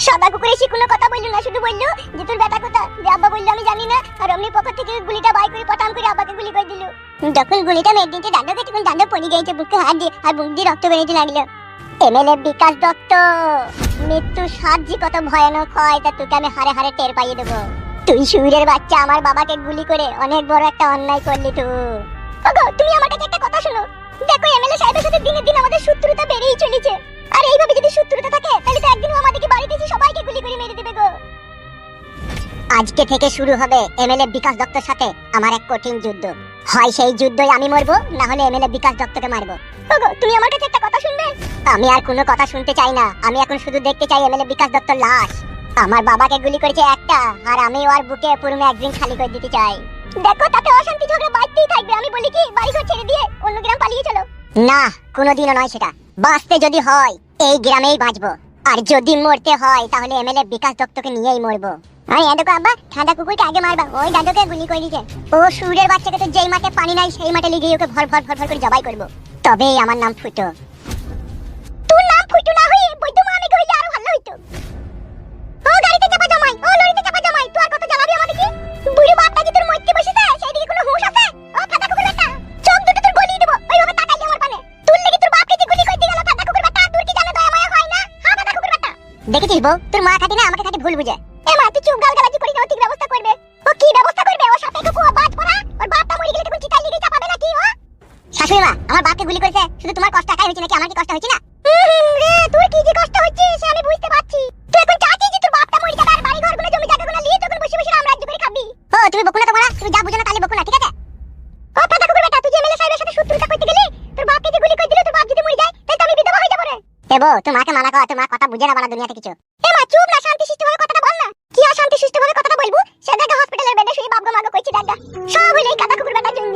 সাদা কুকুর এসে কোনো কথা বললো না, শুধু বললো যে তোর বেটা কোথা। আব্বা বললো আমি জানি না, আর অমনি পকেট থেকে গুলিটা বাই করে পটাম করে আব্বাকে গুলি করে দিল। যখন গুলিটা মেরে দিতে ডান্ডা তখন ডান্ডা পড়ে গিয়েছে বুকে হাত দিয়ে, আর বুক দিয়ে রক্ত বেরোতে লাগলো। এমএলএ বিকাশ দত্ত, মৃত্যু সাহায্য কত ভয়ানক হয় তা তোকে আমি হারে হারে টের পাইয়ে দেবো। তুই শুয়োরের বাচ্চা আমার বাবাকে গুলি করে অনেক বড় একটা অন্যায় করলি তুই। ওগো তুমি আমার কাছে একটা কথা শোনো, দেখো এমএলএ সাহেবের সাথে দিনের দিন আমাদের শত্রুতা বেড়েই চলেছে, আর এইভাবে যদি শত্রুতা থাকে তাহলে তো একদিন আমাদেরকে বাড়িতে এসে সবাইকে গুলি করে মেরে দেবে গো। আজকে থেকে শুরু হবে এমএলএ বিকাশ দত্তর সাথে আমার এক কঠিন যুদ্ধ। হয় সেই যুদ্ধই আমি মরবো, না হলে এমএলএ বিকাশ দত্তকে মারবো। ওগো তুমি আমার কাছে একটা কথা শুনবে? আমি আর কোনো কথা শুনতে চাই না, আমি এখন শুধু দেখতে চাই এমএলএ বিকাশ দত্তর লাশ। আমার বাবাকে গুলি করেছে একটা, আর আমি ওর বুকে পুরো একদিন খালি করে দিতে চাই। দেখো তাতে অশান্তি ঝগড়া বাড়তেই থাকবে, আমি বলি কি বাড়ি ঘর ছেড়ে দিয়ে অন্য গ্রাম পালিয়ে চলো। না, কোনোদিনও নয় সেটা। বাঁচতে যদি হয় এই গ্রামেই বাঁচবো, আর যদি মরতে হয় তাহলে এমএলএ বিকাশ দত্তকে নিয়েই মরবো। আরে দেখো আব্বা, ঠান্ডা কুকুরকে আগে মারবা, ওই দাদুকে গুলি করে দিয়েছে। ও সুরের বাচ্চাকে তো যেই মাঠে পানি নাই সেই মাঠে লিগিয়ে ওকে ভর ভর ভর ভর করে জবাই করবো, তবেই আমার নাম ফুটো। তোর নাম ফুটো না হয়ে বৈদ্যমা আমি কইলে আরো ভালো হইতো। ও গাড়িতে চাপা জামাই, ও লরিতে চাপা জামাই, তুই আর কত জ্বালাবি আমাদেরকে? বুড়ি বাপটা কি তোর মইতে বসেছে, সেই দিকে কোনো হুঁশ আছে? ও ঠান্ডা কুকুর বেটা, চোখ দুটো তোর গলিয়ে দেবো ওইভাবে তাকাইলে আমার পানে। তুই লাগি তোর বাপকে যে গুলি করে দিয়ে গেল ঠান্ডা কুকুর বেটা, তোর কি জানে দয়া মায়া হয় না? হ্যাঁ ঠান্ডা কুকুর বেটা, দেখেছিস বউ তোর মা খাটি না আমাকে খাটি ভুল বুঝে। এ মা তুই চুপ গালগালাজি করিস না, ও ঠিক ব্যবস্থা করবে। ও কি ব্যবস্থা করবে? ও সাথে কুকুর বাজ পড়া, ওর বাপটা মরে গেলে তখন চিতাই লিগে চাপাবে নাকি ও? শাশুড়ি মা, আমার বাপকে গুলি করেছে, শুধু তোমার কষ্ট একাই হয়েছে নাকি আমার কি কষ্ট হয়েছে না? রে তোর কি যে কষ্ট হচ্ছে সে আমি বুঝতে পারছি। তুই এখন চাচ্ছিস যে তোর বাপটা মরে যাবে আর বাড়ি ঘরগুলো জমি জায়গাগুলো নিয়ে তখন বসে বসে রাম রাজ্য করে খাবি। ও তুমি বকুনা তো মারা, তুমি যা বুঝো না তাহলে বকুনা, ঠিক আছে? ও ফাটা কুকুর বেটা, তুই যে এমএলএ সাহেবের সাথে শত্রুতা করতে গেলি, তোর বাপকে যে গুলি করে দিল, তোর বাপ যদি মরে যায় তাহলে তো আমি বিধবা হয়ে যাব রে। এবো তুই মাকে মানা কর, তোর মা কথা বুঝে না বানা দুনিয়াতে কিছু। এ মা চুপ না, শান্তি শিষ্টভাবে কথাটা বল না। কি আর শান্তি শিষ্টভাবে কথাটা বলবো? সে জায়গা হসপিটালের বেডে শুয়ে বাপ গো মাগো কইছি দাদা, সব হইলে এই কাদা কুকুর বেটার জন্য।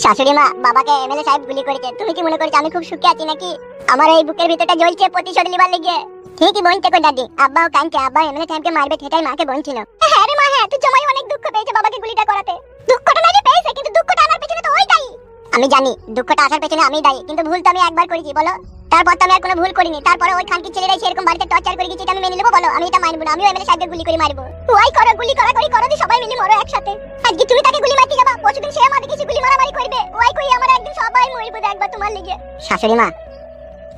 শাশুড়ি মা, বাবাকে এমএলএ সাহেব গুলি করেছে, তুমি কি মনে করছো আমি খুব সুখে আছি নাকি? আমার এই বুকের ভিতরটা জ্বলছে প্রতিশোধ নিবার লেগে। ঠিকই বলতে কই দাদি, আব্বাও কাঁদছে, আব্বা এমএলএ সাহেবকে মারবে সেটাই মাকে বলছিল। হ্যাঁ রে মা, হ্যাঁ তুই জামাই অনেক দুঃখ পেয়েছে বাবাকে গুলিটা করাতে। দুঃখটা নাইলে পেয়েছে, কিন্তু দুঃখটা আনার পেছনে তো ওই দায়ী। আমি জানি দুঃখটা আসার পেছনে আমি দায়ী, কিন্তু ভুল তো আমি একবার করেছি বলো, তারপর তো আমি আর কোনো ভুল করিনি। তারপরে ওই খানকি ছেলেরাই সেরকম বাড়িতে টর্চার করে গেছে, এটা আমি মেনে নেবো বলো? আমি এটা মানবো না, আমিও এমএলএ সাহেবকে গুলি করে মারবো। ওই করো গুলি করা করি করো, দি সবাই মিলে মরো একসাথে। আজকে তুমি তাকে গুলি মারতে যাবা, পরশুদিন সে আমাদের কিছু গুলি মারামারি করবে, ওই কই আমরা একদিন সবাই মরবো দেখবা তোমার লিগে। শাশুড়ি মা,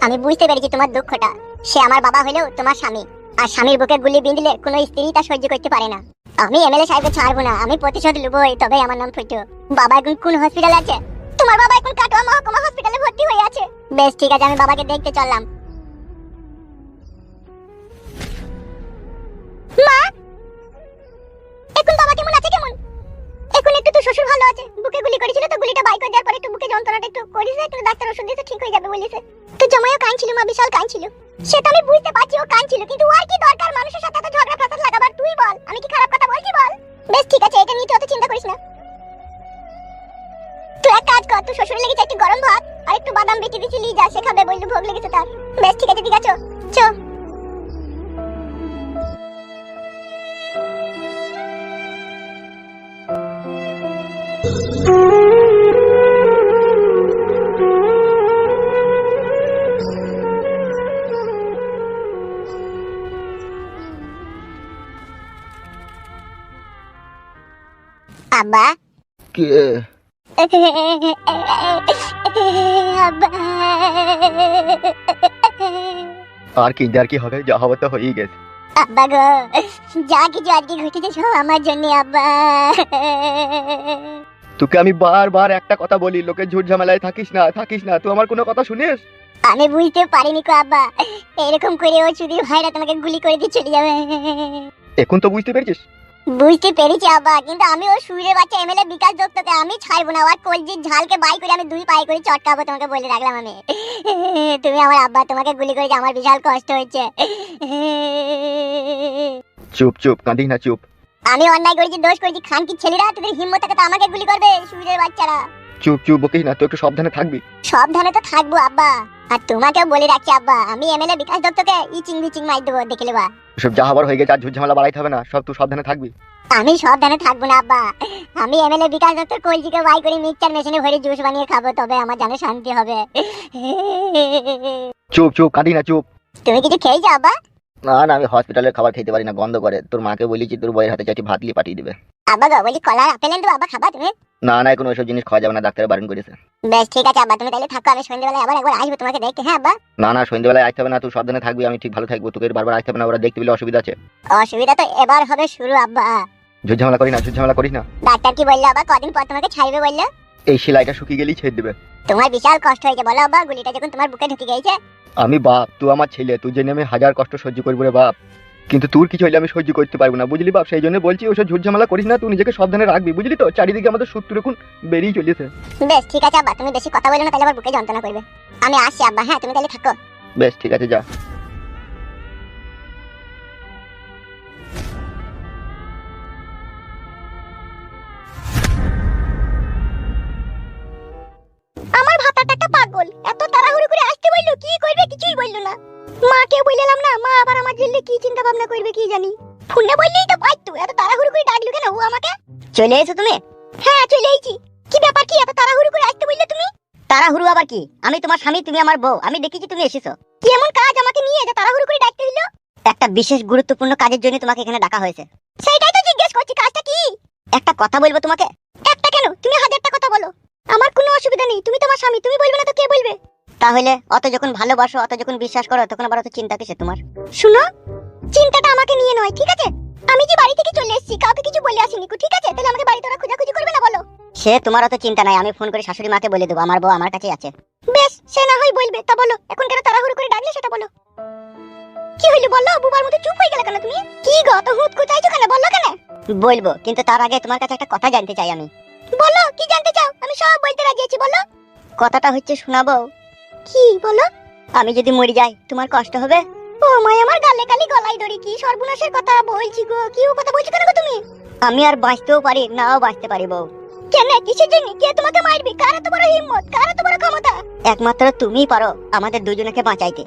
আমি বুঝতে পেরেছি তোমার দুঃখটা। সে আমার বাবা হলেও তোমার স্বামী, আর স্বামীর বুকে গুলি বিঁধলে কোনো স্ত্রী তা সহ্য করতে পারে না। আমি এমএলএ সাহেবকে ছাড়বো না, আমি প্রতিশোধ লুবই, তবে আমার নাম ফুটো। বাবা এখন কোন হসপিটালে আছে? তোমার বাবা এখন কাটোয়া মহকুমা হসপিটালে ভর্তি হয়ে আছে। বেশ ঠিক আছে, আমি বাবাকে দেখতে চললাম। মা এখন বাবা কেমন আছে? কেমন এখন? একটু তো শ্বশুর ভালো আছে, বুকে গুলি করেছিল তো গুলিটা বাই করে দেওয়ার পরে একটু বুকে যন্ত্রণাটা একটু করেছে, একটু ডাক্তার ওষুধ দিয়েছে, ঠিক হয়ে যাবে বলেছে। তো জামাইও কাঁদছিল, মা বিশাল কাঁদছিল, সেটা আমি বুঝতে পারছি ও কাঁদছিল, কিন্তু আর কি দরকার মানুষের সাথে এত ঝগড়া ফাসাদ লাগাবার? তুই বল, আমি কি খারাপ কথা বলছি বল? বেশ ঠিক আছে, এটা নিয়ে তুই অত চিন্তা করিস না। তুই এক কাজ কর, তুই শ্বশুরের লেগেছে একটু গরম ভাত আর একটু বাদাম বেটে দিছি নিয়ে যা, সে খাবে, বললু ভোগ লেগেছে তার। বেশ ঠিক আছে, ঠিক আছে চো। আব্বা কে? আর কি হবে, যা হবে তো হয়েই গেছে। আব্বা গো, যা কিছু আজকে ঘটেছে সব আমার জন্য আব্বা। তোকে আমি বারবার একটা কথা বলি, লোকে ঝুট ঝামেলায় থাকিস না থাকিস না, তুই আমার কোনো কথা শুনিস? আমি বুঝতে পারিনি কো আব্বা, এরকম করে ও চুদির ভাইরা তোমাকে গুলি করে দিয়ে চলে যাবে। এখন তো বুঝতে পেরেছিস? বুঝতে পেরেছি আব্বা, কিন্তু আমি ও সুরের বাচ্চা এমএলএ বিকাশ দত্তকে আমি ছাড়বো না, আর কলজির ঝালকে বাই করে আমি দুই পায়ে করে চটকাবো, তোমাকে বলে রাখলাম আমি। তুমি আমার আব্বা, তোমাকে গুলি করেছে, আমার বিশাল কষ্ট হচ্ছে। চুপ চুপ, কাঁদিস না, চুপ। আমি অন্যায় করেছি, দোষ করেছি, খানকির ছেলেরা তোদের হিম্মত থাকে তো আমাকে গুলি করবে, সুরের বাচ্চারা। চুপ চুপ, বকিস না, তুই একটু সাবধানে থাকবি। সাবধানে তো থাকবো আব্বা, আর তোমাকেও বলে রাখছি আব্বা, আমি এমএলএ বিকাশ দত্তকে ইচিং বিচিং মার দেবো, দেখে নেবা। সব যা হবার হয়ে গেছে, আর ঝুট ঝামেলা বাড়াইতে হবে না, সব তুই সাবধানে থাকবি। আমি সাবধানে থাকবো না আব্বা। আমি এমএলএ বিকাশ দত্তর কলজিকে বাই করে মিক্সচার মেশিনে ভরে জুস বানিয়ে খাবো, তবে আমার জানে শান্তি হবে। চুপ চুপ, কাঁদি না, চুপ। তুমি কিছু খেয়েছো আব্বা? না না, আমি হসপিটালের খাবার খেতে পারি না, গন্ধ করে। তোর মাকে বলেছি তোর বইয়ের হাতে চাইছি ভাত লিয়ে পাঠিয়ে দিবে। আব্বা গো, বলি কলা আপেল এনে দেবো আব্বা, খাবা তুমি? না না, এখন ওইসব জিনিস খাওয়া যাবে না, ডাক্তারে বারণ করেছে। বেশ ঠিক আছে আব্বা, তুমি তাহলে থাকো, আমি সন্ধ্যাবেলায় আবার একবার আসবো তোমাকে দেখতে। হ্যাঁ আব্বা। না না, সন্ধ্যেবেলায় আসতে হবে না, তুই সাবধানে থাকবি, আমি ঠিক ভালো থাকবো, তোকে বারবার আসতে হবে না, ওরা দেখতে পেলে অসুবিধা আছে। অসুবিধা তো এবার হবে শুরু আব্বা। ঝুট ঝামেলা করিস না। ডাক্তার কি বললো আব্বা? কদিন পর তোমাকে ছাড়বে বললো? এই সেলাইটা শুকিয়ে গেলেই ছেড়ে দেবে। তোমার বিশাল কষ্ট হয়েছে বলো আব্বা, গুলিটা যখন তোমার বুকে ঢুকে গেছে। আমি বাপ, তুই আমার ছেলে, তুই জেনে আমি হাজার কষ্ট সহ্য করবো রে বাপ, কিন্তু তোর কিছু হইলে আমি সহ্য করতে পারবো না, বুঝলি বাপ? সেই জন্য বলছি ওসব ঝুট ঝামেলা করিস না, তুই নিজেকে সাবধানে রাখবি, বুঝলি তো? চারিদিকে আমাদের শত্রু এখন বেরিয়ে চলেছে। বেশ ঠিক আছে আব্বা, তুমি বেশি কথা বলো না, তাহলে আমার বুকে যন্ত্রণা করবে। আমি আসছি আব্বা, হ্যাঁ তুমি তাহলে থাকো। বেশ ঠিক আছে, যা। আমার ভাতাটা একটা পাগল, এত তাড়াহুড়ো করে আসতে বললো, কি করবে কিছুই বললো না। মাকে বললাম না, মা আবার আমার জন্য কি চিন্তা ভাবনা করবে কি জানি। ফোনে বললেই তো পারতো, এত তাড়াহুড়ো করে ডাকলো কেন ও আমাকে? চলে এসো তুমি? হ্যাঁ চলে এসেছি। কি ব্যাপার, কি এত তাড়াহুড়ো করে আসতে বললে তুমি? তাড়াহুড়ো আবার কি? আমি তোমার স্বামী, তুমি আমার বউ, আমি দেখেছি তুমি এসেছো। কি এমন কাজ আমাকে নিয়ে যে তাড়াহুড়ো করে ডাকতে হলো? একটা বিশেষ গুরুত্বপূর্ণ কাজের জন্য তোমাকে এখানে ডাকা হয়েছে। সেটাই তো জিজ্ঞেস করছি, কাজটা কি? একটা কথা বলবো তোমাকে। একটা কেন, তুমি হাজারটা কথা বলো, আমার কোনো অসুবিধা নেই। তুমি তোমার স্বামী, তুমি বলবে না তো কে বলবে? তাহলে অত যখন ভালোবাসো, অত যখন বিশ্বাস করো, তখন আবার অত চিন্তা কিসে তোমার? শুনো, চিন্তাটা আমাকে নিয়ে নয়, ঠিক আছে? আমি যে বাড়ি থেকে চলে এসেছি, কাউকে কিছু বলে আসিনি, ঠিক আছে? তাহলে আমাকে বাড়িতে ওরা খোঁজাখুঁজি করবে না বলো? সে তোমার অত চিন্তা নাই, আমি ফোন করে শাশুড়ি মাকে বলে দেবো, আমার বউ আমার কাছেই আছে। বেশ, সে না হয় বলবে, তা বলো এখন কেন তাড়াহুড়ো করে ডাকলে সেটা বলো। কি হইলো বলো? বুবার মতো চুপ হয়ে গেলে কেন তুমি? কি গো, তো হুট করে চাইছো কেন, বলো কেন? বলবো, কিন্তু তার আগে তোমার কাছে একটা কথা জানতে চাই আমি। বলো, কি জানতে চাও? আমি সব বলতে রাজি আছি, বলো। কথাটা হচ্ছে শোনাবো। কি বলো? আমি যদি মরে যাই তোমার কষ্ট হবে? ও মা, আমার গালে গালি গলায় দড়ি, কি সর্বনাশের কথা বলছি গো। কি ও কথা বলছো কেন গো তুমি? আমি আর বাঁচতেও পারি, নাও বাঁচতে পারি বউ। কেন, কিসের জন্য? কে তোমাকে মারবে? কার এত বড় হিম্মত, কার এত বড় ক্ষমতা? একমাত্র তুমিই পারো আমাদের দুজনকে বাঁচাইতে।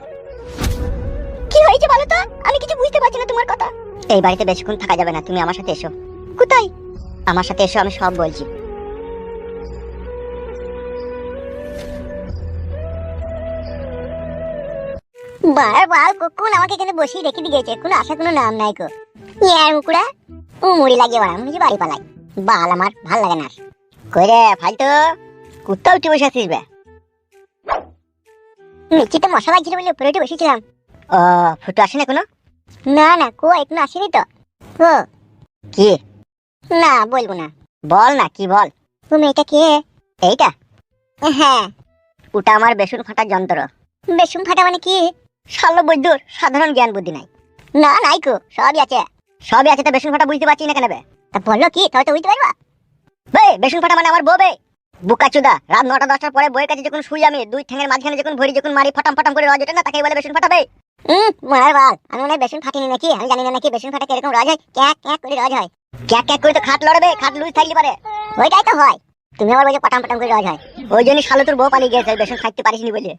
কি হয়েছে বলো তো? আমি কিছু বুঝতে পারছি না তোমার কথা। এই বাড়িতে বেশিক্ষণ থাকা যাবে না, তুমি আমার সাথে এসো। কোথায়? আমার সাথে এসো, আমি সব বলছি। বারবার কোন আমাকে এখানে বসিয়ে রেখে দিয়ে গেছে, কোনো আশা কোনো নাম নাই গো। ইয়ার মুকুড়া ও মুড়ি লাগিয়ে বাড়া, আমি বাড়ি পালাই। বাল আমার ভাল লাগে না। কই রে ফালতু, কুত্তা উঠে বসে আছিস বে? নিচেতে মশা লাগছিল বলে উপরে উঠে বসেছিলাম। ও, ফুটো আসে না কোনো? না না, কো এখনো আসেনি তো। ও কি? না বলবো না। বল না, কি বল। ও মেয়েটা কে? এইটা? হ্যাঁ, ওটা আমার বেসন ফাটার যন্ত্র। বেসন ফাটা মানে কি? শালো বৈদ্যুর সাধারণ জ্ঞান বুদ্ধি নাই। না নাই কো, সবই আছে। সবই আছে, তা বেসন ফাটা বুঝতে পারছি না কেন বে? তা বললো কি, তবে তো বুঝতে পারবা। বে, বেসন ফাটা মানে আমার বউ বে। বুকাচুদা, রাত 9টা 10টার পরে বউয়ের কাছে যখন শুই আমি, দুই ঠ্যাঙের মাঝখানে যখন ভরি যখন মারি ফটাম ফটাম করে রজ ওঠে না, তাকেই বলে বেসন ফাটাবে। মার বাল, আমি মনে হয় বেসন ফাটিনি নাকি, আমি জানি না নাকি বেসন ফাটা কিরকম রজ হয়। ক্যাক ক্যাক করে রজ হয়। ক্যাক ক্যাক করে তো খাট লড়বে, খাট লুজ থাকলে পারে। ওইটাই তো হয়, তুমি আবার বলছো পটাম পটাম করে রজ হয়। ওই জন্য শালো তোর বউ পালিয়ে গেছে, বেসন খাইতে পারিসনি বলে।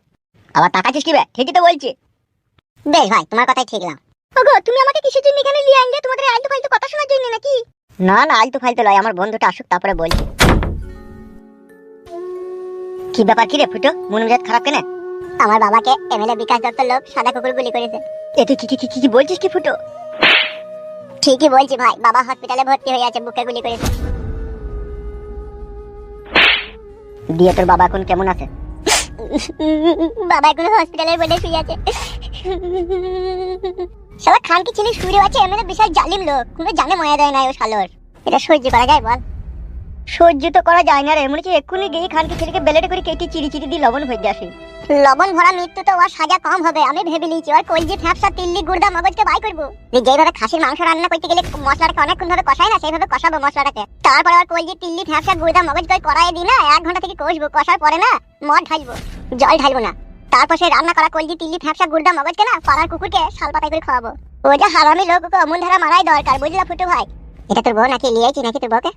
আবার তাকাচ্ছিস কি বে? ঠিকই তো বলছি। বেশ ভাই, তোমার কথাই ঠিক না। ওগো, তুমি আমাকে কিসের জন্য এখানে নিয়ে আনলে? তোমাদের আলতু ফালতু কথা শোনার জন্য নাকি? না না, আলতু ফালতু লয়, আমার বন্ধুটা আসুক তারপরে বলছি। কি ব্যাপার, কি রে ফুটো, মন মেজাজ খারাপ কেন? আমার বাবাকে এমএলএ বিকাশ দত্তর লোক সাদা কুকুর গুলি করেছে। এ তুই কি বলছিস কি ফুটো? ঠিকই বলছি ভাই, বাবা হসপিটালে ভর্তি হয়ে আছে, বুকে গুলি করেছে। দিয়ে তোর বাবা এখন কেমন আছে? বাবা এখন হসপিটালের বেডে শুয়ে আছে। শালা খানকি ছেলে শুয়ে আছে, এমএলএ বিশাল জালিম লোক, কোনো জানে ময়া দেয় না ও শালোর। এটা সহ্য করা যায় বল? সহ্য তো করা যায় না রে, মনে হচ্ছে এক্ষুনি গিয়ে খানকি ছেলেকে বেলেটে করে কেটে চিড়ি চিড়ি দিয়ে লবণ হয়ে আসে। লবণ ভরা মৃত্যু তো ওর সাজা কম হবে, আমি ভেবে নিয়েছি। ওর কলজি ফ্যাপসা তিল্লি গুড়দা মগজকে বাই করবো। যেভাবে খাসির মাংস রান্না করতে গেলে মশলাটাকে অনেকক্ষণ ভাবে কষায় না, সেইভাবে কষাবো মশলাটাকে। তারপরে ওর কলজি তিল্লি ফ্যাপসা গুড়দা মগজ করে কড়াইয়ে দিই না, 1 ঘন্টা থেকে কষবো। কষার পরে না মদ ঢালবো, জল ঢালবো না। তারপর সেই রান্না করা কলজি তিল্লি ফ্যাপসা গুড়দা মগজকে না পাড়ার কুকুরকে শাল পাতায় করে খাওয়াবো। ওই যে হারামি লোক, ওকে অমন ধারা মারাই দরকার, বুঝলা ফুটু ভাই? এটা তোর বউ নাকি? লিয়েছি নাকি তোর বউকে?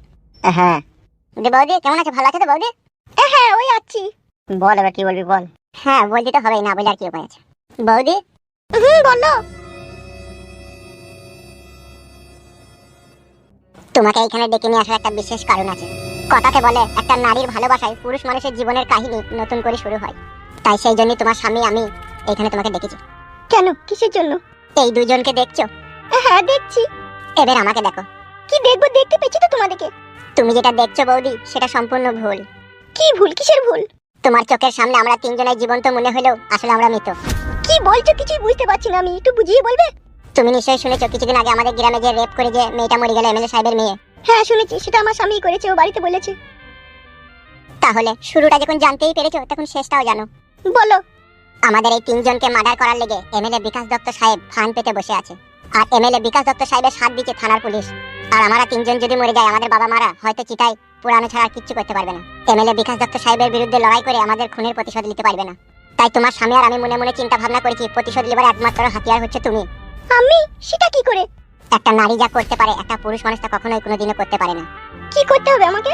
হ্যাঁ। বৌদি কেমন আছে, ভালো আছে তো বৌদি? হ্যাঁ ওই আছি। বল এবার কি বলবি বল। হ্যাঁ বলতে তো হবেই, না বলে আর কি উপায় আছে। বৌদি বলো। তোমাকে এখানে ডেকে নিয়ে আসার একটা বিশেষ কারণ আছে। কথাতে বলে একটা নারীর ভালোবাসায় পুরুষ মানুষের জীবনের কাহিনী নতুন করে শুরু হয়। তাই সেই জন্য তোমার স্বামী আমি এখানে তোমাকে ডেকেছি। কেন, কিসের জন্য? এই দুজনকে দেখছো? হ্যাঁ দেখছি। এবার আমাকে দেখো। কি দেখবো? দেখতে পেয়েছি তো তোমাদেরকে। তুমি যেটা দেখছো বৌদি, সেটা সম্পূর্ণ ভুল। কি ভুল? কিসের ভুল? তোমার চোখের সামনে আমরা তিনজনের জীবন্ত মনে হলেও আসলে আমরা মৃত। কি বলছো? কিছুই বুঝতে পারছি না আমি, একটু বুঝিয়ে বলবে? তুমি নিশ্চয়ই শুনেছো কিছুদিন আগে আমাদের গ্রামে যে রেপ করে যে মেয়েটা মরে গেল, এমএলএ সাহেবের মেয়ে। হ্যাঁ শুনেছি, সেটা আমার স্বামী করেছে, ও বাড়িতে বলেছে। তাহলে শুরুটা যখন জানতেই পেরেছো, তখন শেষটাও জানো। বলো। আমাদের এই তিনজনকে মার্ডার করার লেগে এমএলএ বিকাশ দত্ত সাহেব ফান পেতে বসে আছে। আর এমএলএ বিকাশ দত্ত সাহেবের সাথ দিচ্ছে থানার পুলিশ। আর আমরা তিনজন যদি মরে যাই, আমাদের বাবা মারা হয়তো চিতায় পুরানো ছাড়া আর কিচ্ছু করতে পারবে না। এমএলএ বিকাশ দত্ত সাহেবের বিরুদ্ধে লড়াই করে আমাদের খুনের প্রতিশোধ নিতে পারবে না। তাই তোমার স্বামী আর আমি মনে মনে চিন্তা ভাবনা করেছি, প্রতিশোধ নেবার একমাত্র হাতিয়ার হচ্ছে তুমি। আমি? সেটা কি করে? একটা নারী যা করতে পারে একটা পুরুষ মানুষ তা কখনোই কোনোদিনও করতে পারে না। কি করতে হবে আমাকে?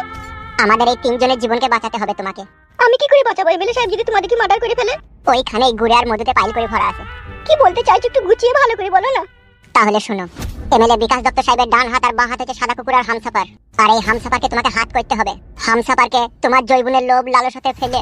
আমাদের এই তিনজনের জীবনকে বাঁচাতে হবে তোমাকে। আমি কি করে বাঁচাবো? এমএলএ সাহেব যদি তোমাদেরকে মার্ডার করে ফেলে? ওইখানে গুড়ে আর মধুতে পাইল করে ভরা আছে। কি বলতে চাইছো একটু গুছিয়ে ভালো করে বলো না। তাহলে শোনো, এমএলএ বিকাশ দত্ত সাহেবের ডান হাত আর বাঁ হাত হচ্ছে সাদা কুকুর আর হামসাপার। আর এই হামসাপারকে তোমাকে হাত করতে হবে। হামসাপারকে তোমার জৈবনের লোভ লালসাতে ফেলে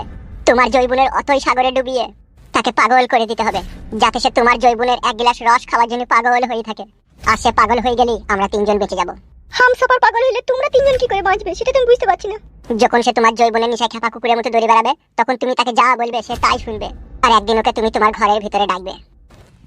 তোমার জৈবনের অতই সাগরে ডুবিয়ে তাকে পাগল করে দিতে হবে, যাতে সে তোমার জৈবনের এক গ্লাস রস খাওয়ার জন্য পাগল হয়ে থাকে। আর সে পাগল হয়ে গেলেই আমরা তিনজন বেঁচে যাব। হামসাপার পাগল হইলে তোমরা তিনজন কি করে বাঁচবে সেটা তুমি বুঝতে পারছি না। যখন সে তোমার জৈবনের নিশায় খেপা কুকুরের মতো দৌড়ে বেড়াবে, তখন তুমি তাকে যা বলবে সে তাই শুনবে। আর একদিন ওকে তুমি তোমার ঘরের ভিতরে ডাকবে,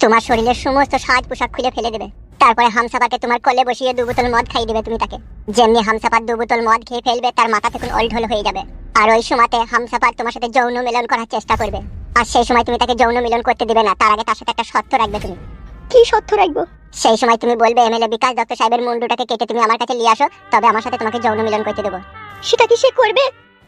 তোমার শরীরের সমস্ত সাজ পোশাক খুলে ফেলে দেবে। তারপরে হামসাপারকে তোমার কোলে বসিয়ে 2 বোতল মদ খাইয়ে দেবে তুমি তাকে। যেমনি হামসাপার 2 বোতল মদ খেয়ে ফেলবে, তার মাথা থেকে ওলঢোল হয়ে যাবে। আর ওই সময়তে হামসাপার তোমার সাথে যৌন মিলন করার চেষ্টা করবে। আর সেই সময় তুমি তাকে যৌন মিলন করতে দিবে না, তার আগে তার সাথে একটা শর্ত রাখবে তুমি। কি শর্ত রাখবো? সেই সময় তুমি বলবে এমএলএ বিকাশ দত্ত সাহেবের মুন্ডুটাকে কেটে তুমি আমার কাছে নিয়ে আসো, তবে আমার সাথে তোমাকে যৌন মিলন করতে দেবো। সেটা কি সে করবে?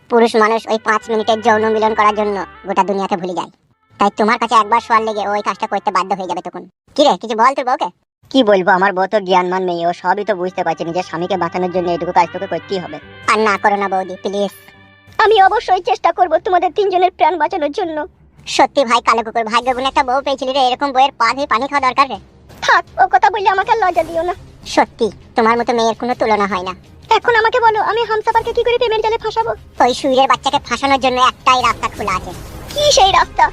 পুরুষ মানুষ ওই 5 মিনিটের যৌন মিলন করার জন্য গোটা দুনিয়াকে ভুলে যায়। তাই তোমার কাছে একবার শোয়ার লেগে ওই কাজটা করতে বাধ্য হয়ে যাবে তখন। কি রে, কিছু বল তোর বউকে। কি বলবো, আমার বউ তো জ্ঞানমান মেয়ে, ও সবই তো বুঝতে পারছে নিজের স্বামীকে বাঁচানোর জন্য এটুকু কাজ তোকে করতেই হবে। আর না করো না বৌদি, প্লিজ। আমি অবশ্যই চেষ্টা করব তোমাদের তিনজনের প্রাণ বাঁচানোর জন্য। সত্যি ভাই কালো কুকুর, ভাগ্যগুণ একটা বউ পেয়েছিলি রে, এরকম বউয়ের পা ধুয়ে পানি খাওয়া দরকার রে। থাক, ও কথা বললে আমাকে লজ্জা দিও না। সত্যি তোমার মতো মেয়ের কোনো তুলনা হয় না। এখন আমাকে বলো, আমি হামসাপারকে কি করে প্রেমের জালে ফাঁসাবো? ওই শুইরের বাচ্চাকে ফাঁসানোর জন্য একটাই রাস্তা খোলা আছে। কি সেই রাস্তা?